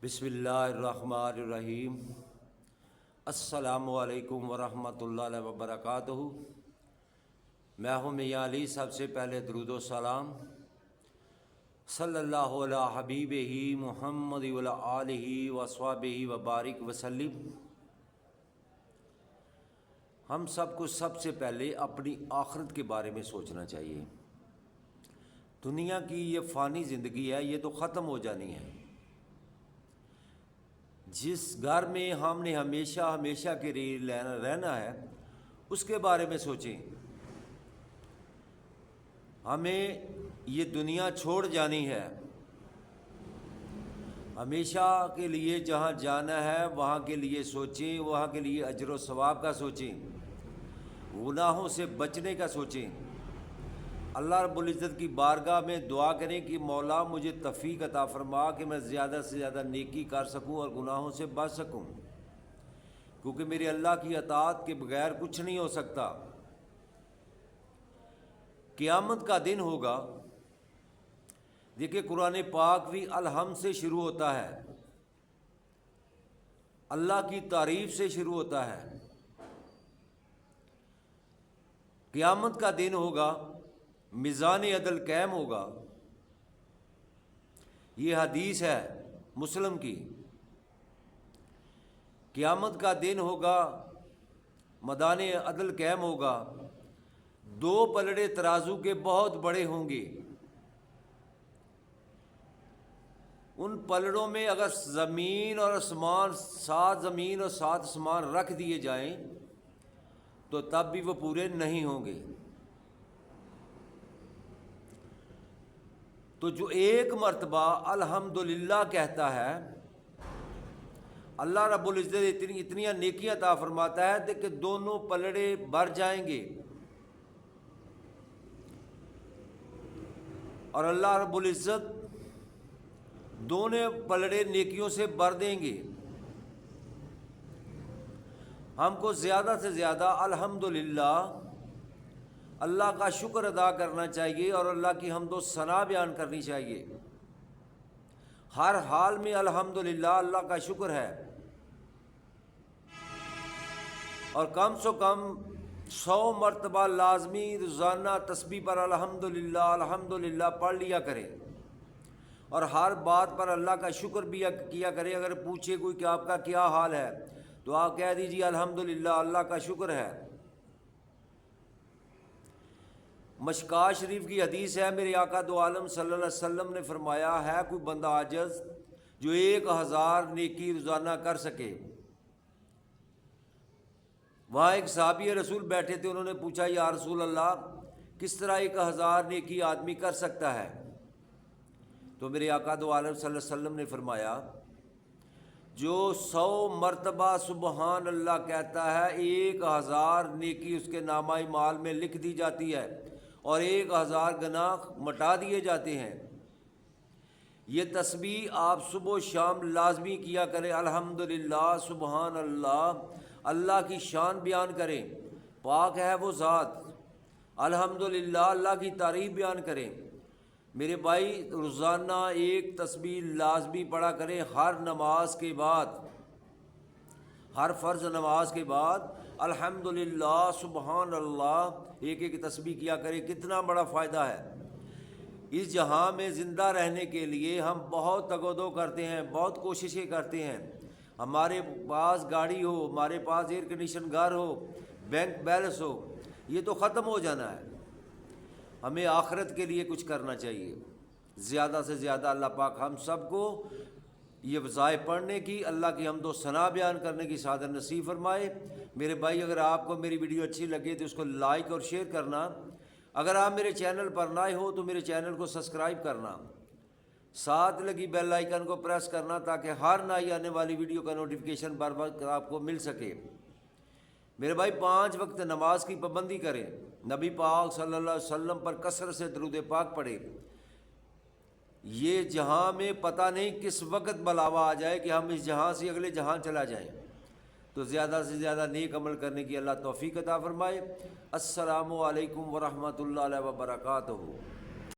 بسم اللہ الرحمن الرحیم۔ السلام علیکم ورحمۃ اللہ وبرکاتہ۔ میں ہوں میاں علی۔ سب سے پہلے درود و سلام صلی اللہ علیہ حبیب ہی محمد وعلی آلہ وصحبہ وبارک وسلم۔ ہم سب کو سب سے پہلے اپنی آخرت کے بارے میں سوچنا چاہیے۔ دنیا کی یہ فانی زندگی ہے، یہ تو ختم ہو جانی ہے۔ جس گھر میں ہم نے ہمیشہ کے لیے رہنا ہے اس کے بارے میں سوچیں۔ ہمیں یہ دنیا چھوڑ جانی ہے، ہمیشہ کے لیے جہاں جانا ہے وہاں کے لیے سوچیں، وہاں کے لیے اجر و ثواب کا سوچیں، گناہوں سے بچنے کا سوچیں۔ اللہ رب العزت کی بارگاہ میں دعا کریں کہ مولا مجھے توفیق عطا فرما کہ میں زیادہ سے زیادہ نیکی کر سکوں اور گناہوں سے بچ سکوں، کیونکہ میرے اللہ کی اطاعت کے بغیر کچھ نہیں ہو سکتا۔ قیامت کا دن ہوگا۔ دیکھیں قرآن پاک بھی الحمد سے شروع ہوتا ہے، اللہ کی تعریف سے شروع ہوتا ہے۔ قیامت کا دن ہوگا، میزان عدل قائم ہوگا۔ یہ حدیث ہے مسلم کی۔ قیامت کا دن ہوگا، میدان عدل قائم ہوگا، دو پلڑے ترازو کے بہت بڑے ہوں گے۔ ان پلڑوں میں اگر زمین اور آسمان، 7 زمین اور 7 آسمان رکھ دیے جائیں تو تب بھی وہ پورے نہیں ہوں گے۔ تو جو ایک مرتبہ الحمدللہ کہتا ہے، اللہ رب العزت اتنی نیکیاں عطا فرماتا ہے کہ دونوں پلڑے بھر جائیں گے، اور اللہ رب العزت دونوں پلڑے نیکیوں سے بھر دیں گے۔ ہم کو زیادہ سے زیادہ الحمدللہ اللہ کا شکر ادا کرنا چاہیے اور اللہ کی حمد و ثنا بیان کرنی چاہیے۔ ہر حال میں الحمدللہ اللہ کا شکر ہے، اور کم سے کم 100 مرتبہ لازمی روزانہ تسبیح پر الحمدللہ الحمدللہ پڑھ لیا کرے، اور ہر بات پر اللہ کا شکر بھی کیا کرے۔ اگر پوچھے کوئی کہ آپ کا کیا حال ہے تو آپ کہہ دیجیے الحمدللہ اللہ کا شکر ہے۔ مشکاہ شریف کی حدیث ہے، میرے آقا دو عالم صلی اللہ علیہ وسلم نے فرمایا ہے کوئی بندہ عاجز جو 1000 نیکی روزانہ کر سکے۔ وہاں ایک صحابی رسول بیٹھے تھے، انہوں نے پوچھا یا رسول اللہ کس طرح 1000 نیکی آدمی کر سکتا ہے؟ تو میرے آقا دو عالم صلی اللہ علیہ وسلم نے فرمایا جو 100 مرتبہ سبحان اللہ کہتا ہے 1000 نیکی اس کے نامہ اعمال میں لکھ دی جاتی ہے، اور 1000 گناہ مٹا دیے جاتے ہیں۔ یہ تسبیح آپ صبح و شام لازمی کیا کریں۔ الحمدللہ سبحان اللہ، اللہ کی شان بیان کریں، پاک ہے وہ ذات۔ الحمدللہ اللہ کی تعریف بیان کریں۔ میرے بھائی روزانہ ایک تسبیح لازمی پڑھا کریں، ہر نماز کے بعد، ہر فرض نماز کے بعد الحمدللہ سبحان اللہ ایک تسبیح کیا کرے۔ کتنا بڑا فائدہ ہے۔ اس جہاں میں زندہ رہنے کے لیے ہم بہت تگ و دو کرتے ہیں، بہت کوششیں کرتے ہیں۔ ہمارے پاس گاڑی ہو، ہمارے پاس ایئر کنڈیشن گھر ہو، بینک بیلنس ہو، یہ تو ختم ہو جانا ہے۔ ہمیں آخرت کے لیے کچھ کرنا چاہیے۔ زیادہ سے زیادہ اللہ پاک ہم سب کو یہ وظائف پڑھنے کی، اللہ کی حمد و ثنا بیان کرنے کی سعادت نصیب فرمائے۔ میرے بھائی اگر آپ کو میری ویڈیو اچھی لگے تو اس کو لائک اور شیئر کرنا۔ اگر آپ میرے چینل پر نئے ہو تو میرے چینل کو سبسکرائب کرنا، ساتھ لگی بیل آئیکن کو پریس کرنا تاکہ ہر نئی آنے والی ویڈیو کا نوٹیفیکیشن بر وقت آپ کو مل سکے۔ میرے بھائی 5 وقت نماز کی پابندی کریں، نبی پاک صلی اللہ علیہ وسلم پر کثرت سے درود پاک پڑھیں۔ یہ جہاں میں پتہ نہیں کس وقت بلاوا آ جائے کہ ہم اس جہاں سے اگلے جہاں چلا جائیں، تو زیادہ سے زیادہ نیک عمل کرنے کی اللہ توفیق عطا فرمائے۔ السلام علیکم ورحمۃ اللہ وبرکاتہ۔